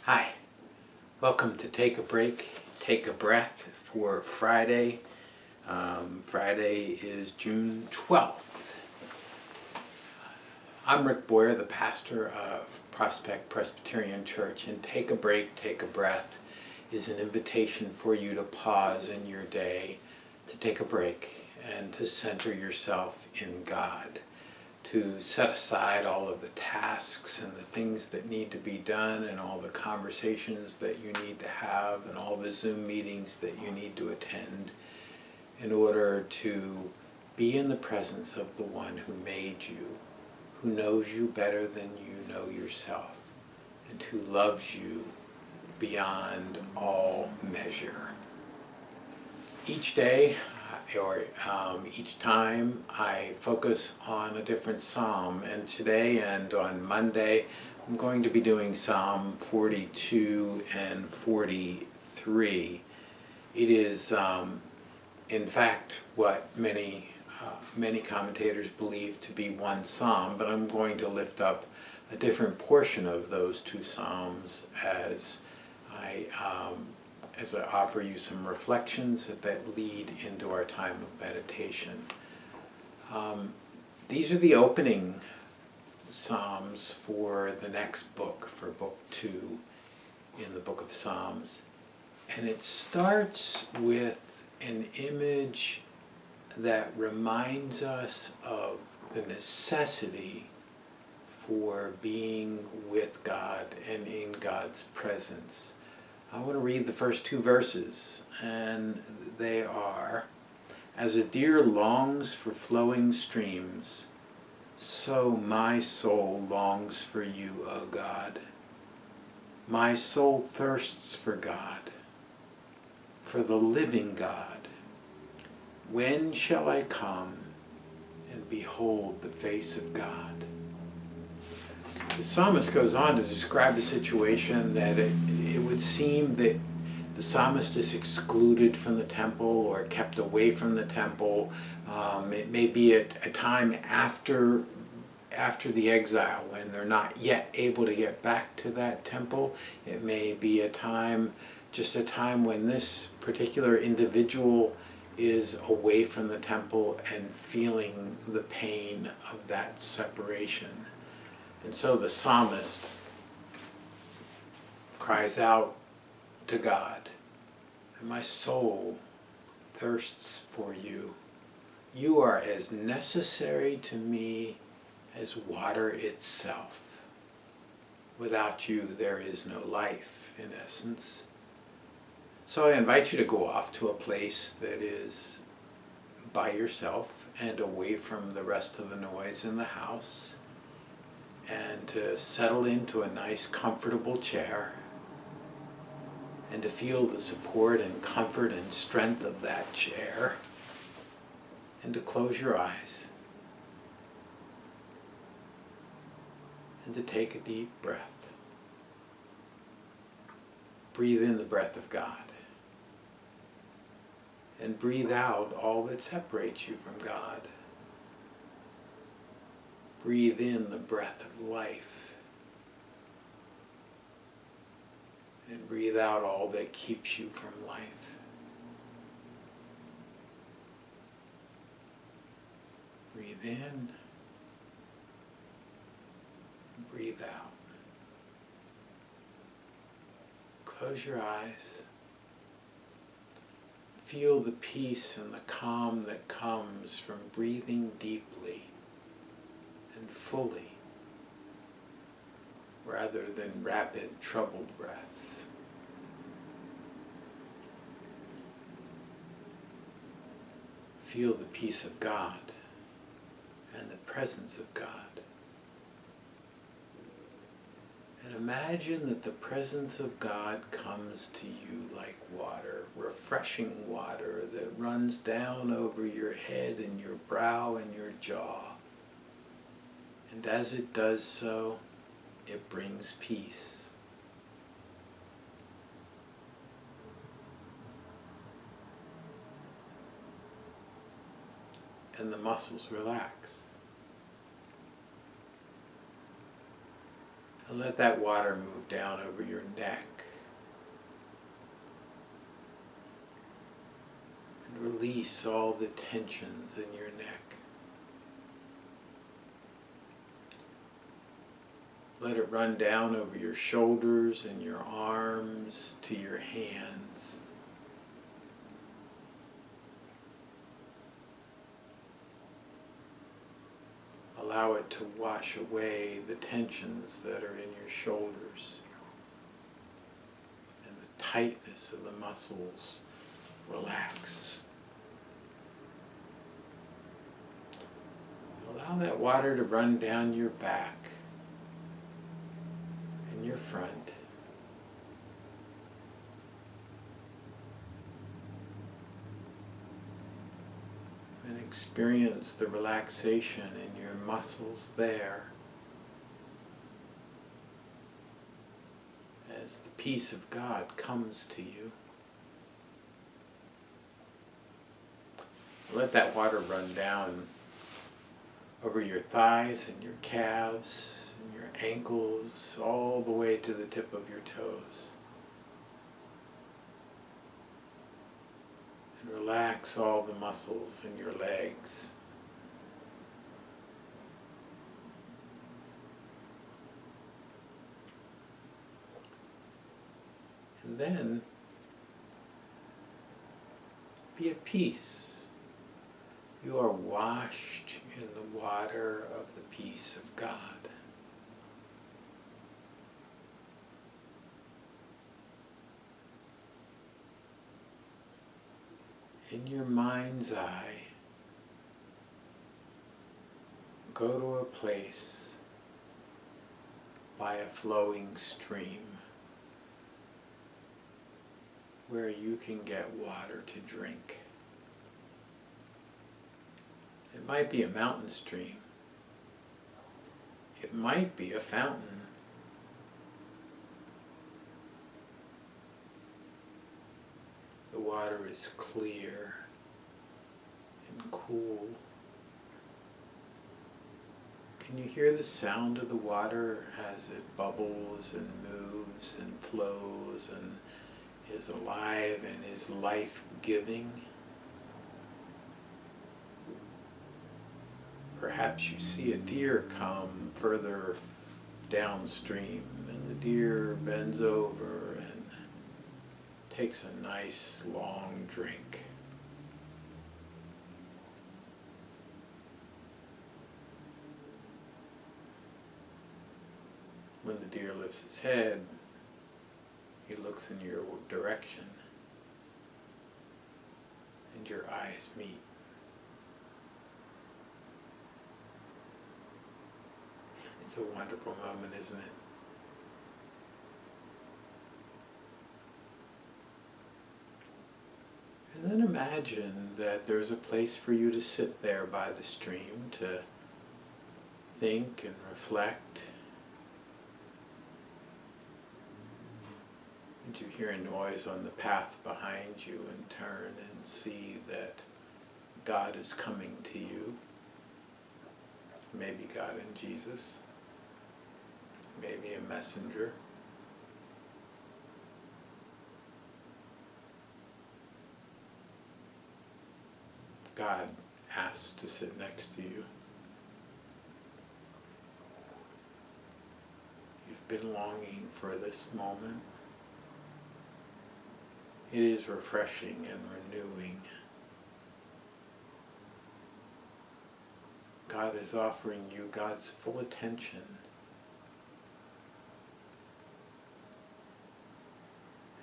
Hi, welcome to Take a Break, Take a Breath for Friday. Friday is June 12th. I'm Rick Boyer, the pastor of Prospect Presbyterian Church, and Take a Break, Take a Breath is an invitation for you to pause in your day, to take a break, and to center yourself in God, to set aside all of the tasks and the things that need to be done and all the conversations that you need to have and all the Zoom meetings that you need to attend in order to be in the presence of the one who made you, who knows you better than you know yourself, and who loves you beyond all measure. Each day, each time, I focus on a different psalm, and today and on Monday I'm going to be doing Psalm 42 and 43. It is in fact what many commentators believe to be one psalm, but I'm going to lift up a different portion of those two psalms as I offer you some reflections that lead into our time of meditation. These are the opening psalms for the next book, for book 2 in the book of Psalms. And it starts with an image that reminds us of the necessity for being with God and in God's presence. I want to read the first 2 verses, and they are, "As a deer longs for flowing streams, so my soul longs for you, O God. My soul thirsts for God, for the living God. When shall I come and behold the face of God?" The psalmist goes on to describe a situation that it would seem that the psalmist is excluded from the temple or kept away from the temple. It may be a time after the exile when they're not yet able to get back to that temple. It may be just a time when this particular individual is away from the temple and feeling the pain of that separation. And so the psalmist cries out to God, "And my soul thirsts for you. You are as necessary to me as water itself. Without you, there is no life," in essence. So I invite you to go off to a place that is by yourself and away from the rest of the noise in the house, and to settle into a nice comfortable chair and to feel the support and comfort and strength of that chair, and to close your eyes and to take a deep breath. Breathe in the breath of God and breathe out all that separates you from God. Breathe in the breath of life and breathe out all that keeps you from life. Breathe in, breathe out. Close your eyes. Feel the peace and the calm that comes from breathing deeply and fully, rather than rapid, troubled breaths. Feel the peace of God and the presence of God. And imagine that the presence of God comes to you like water, refreshing water that runs down over your head and your brow and your jaw. And as it does so, it brings peace. And the muscles relax. And let that water move down over your neck. And release all the tensions in your neck. Let it run down over your shoulders and your arms to your hands. Allow it to wash away the tensions that are in your shoulders, and the tightness of the muscles relax. Allow that water to run down your back and your front. And experience the relaxation in your muscles there as the peace of God comes to you. Let that water run down over your thighs and your calves and your ankles, all the way to the tip of your toes. And relax all the muscles in your legs. And then be at peace. You are washed in the water of the peace of God. In your mind's eye, go to a place by a flowing stream where you can get water to drink. It might be a mountain stream. It might be a fountain. The water is clear and cool. Can you hear the sound of the water as it bubbles and moves and flows and is alive and is life-giving? Perhaps you see a deer come further downstream, and the deer bends over and takes a nice long drink. When the deer lifts his head, he looks in your direction, and your eyes meet. It's a wonderful moment, isn't it? And then imagine that there's a place for you to sit there by the stream to think and reflect. And you hear a noise on the path behind you and turn and see that God is coming to you. Maybe God and Jesus. Maybe a messenger. God asks to sit next to you. You've been longing for this moment. It is refreshing and renewing. God is offering you God's full attention.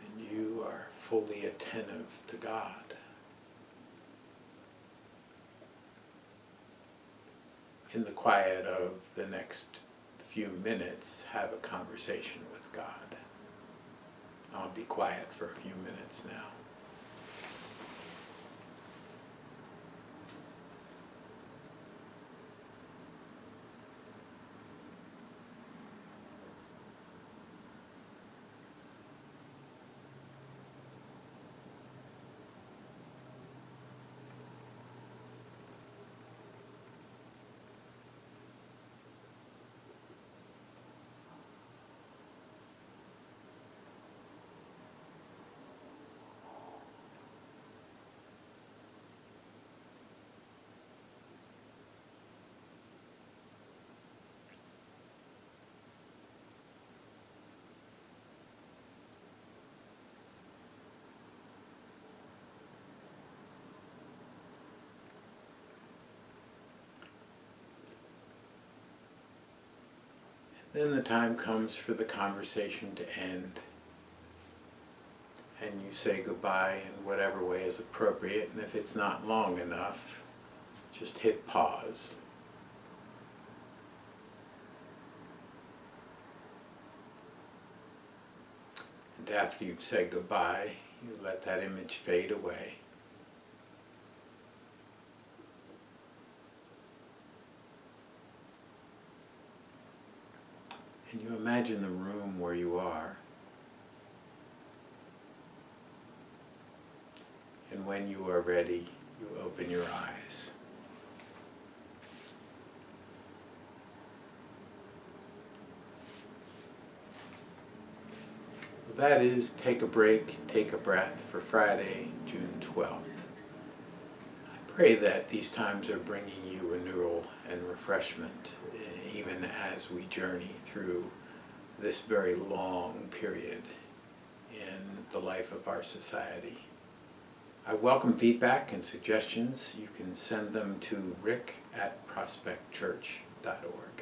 And you are fully attentive to God. In the quiet of the next few minutes, have a conversation with God. I'll be quiet for a few minutes now. Then the time comes for the conversation to end. And you say goodbye in whatever way is appropriate, and if it's not long enough, just hit pause. And after you've said goodbye, you let that image fade away. And you imagine the room where you are. And when you are ready, you open your eyes. Well, that is Take a Break, Take a Breath for Friday, June 12th. I pray that these times are bringing you renewal and refreshment, even as we journey through this very long period in the life of our society. I welcome feedback and suggestions. You can send them to rick@prospectchurch.org.